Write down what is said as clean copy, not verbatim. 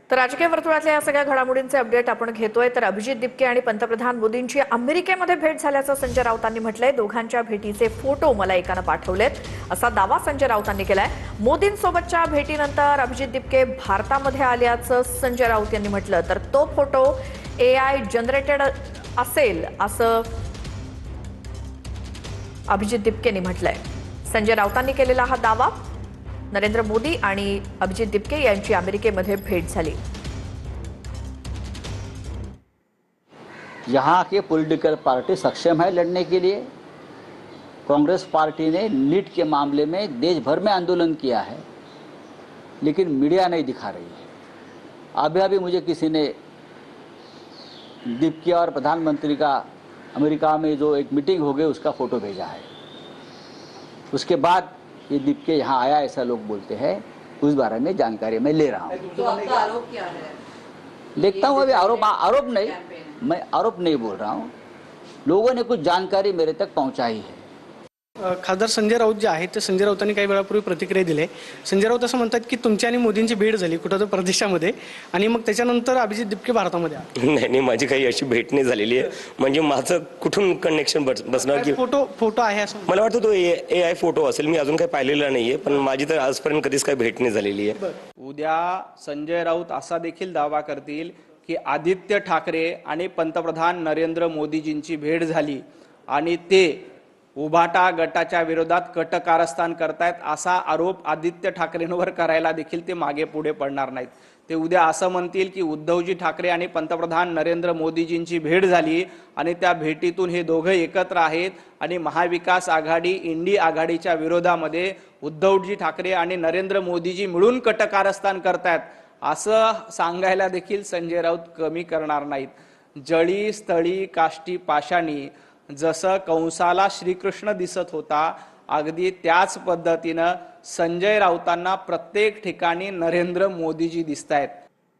तर राजकीय वर्तुळातल्या या सगळ्या घडामोडींचे अपडेट आपण घेतोय। तर अभिजित दिपके आणि पंतप्रधान मोदींची अमेरिकेमध्ये भेट झाल्याचं संजय राऊतांनी म्हटलंय। दोघांच्या भेटीचे फोटो मला एकानं पाठवलेत असा दावा संजय राऊतांनी केलाय। मोदींसोबतच्या भेटीनंतर अभिजित दिपके भारतामध्ये आल्याचं संजय राऊत यांनी म्हटलं। तर तो फोटो AI जनरेटेड असेल असं अभिजित दिपकेंनी म्हटलंय। संजय राऊतांनी केलेला हा दावा। नरेंद्र मोदी आणि अभिजित दिपके यांची अमेरिकेमध्ये भेट झाली। यहाँ के पॉलिटिकल पार्टी सक्षम है लड़ने के लिए। कांग्रेस पार्टी ने नीट के मामले में देश भर में आंदोलन किया है, लेकिन मीडिया नहीं दिखा रही है। अभी मुझे किसी ने दिपके और प्रधानमंत्री का अमेरिका में जो एक मीटिंग हो गई उसका फोटो भेजा है। उसके बाद ये दिपके यहाँ आया ऐसा लोग बोलते हैं, उस बारे में जानकारी मैं ले रहा हूँ। तो आपका आरोप क्या है? देखता हूँ अभी आरोप नहीं, मैं आरोप नहीं बोल रहा हूँ। लोगों ने कुछ जानकारी मेरे तक पहुँचाई है। खासदार संजय राऊत जे आहेत ते संजय राऊतांनी काही वेळापूर्वी प्रतिक्रिया दिली। संजय राऊत असं म्हणतात की तुमची आणि मोदींची भेट झाली कुठं तर प्रदेशामध्ये आणि मग त्याच्यानंतर अभिजित दिपके भारतामध्ये आले। नाही माझी काही अशी भेट नाही झालेली आहे। म्हणजे माझं कुठून कनेक्शन बसणार की फोटो आहे असं मला वाटतं तो AI फोटो असेल। मी अजून काही पाहिलेला नाहीये, पण माझी तर आजपर्यंत कधीच काही भेट नाही झालेली आहे। उद्या संजय राऊत असा देखील दावा करतील की आदित्य ठाकरे आणि पंतप्रधान नरेंद्र मोदीजींची भेट झाली आणि ते उभाटा गटाच्या विरोधात कटकारस्थान करतायत असा आरोप आदित्य ठाकरेंवर करायला देखील ते मागे पुढे पडणार नाहीत। ते उद्या असं म्हणतील की उद्धवजी ठाकरे आणि पंतप्रधान नरेंद्र मोदीजींची भेट झाली आणि त्या भेटीतून हे दोघे एकत्र आहेत आणि महाविकास आघाडी इंडी आघाडीच्या विरोधामध्ये उद्धवजी ठाकरे आणि नरेंद्र मोदीजी मिळून कटकारस्थान करतायत असं सांगायला देखील संजय राऊत कमी करणार नाहीत। जळी स्थळी काष्टी पाषाणी जसं कंसाला श्रीकृष्ण दिसत होता, अगदी त्याच पद्धतीनं संजय राऊतांना प्रत्येक ठिकाणी नरेंद्र मोदीजी दिसतायत।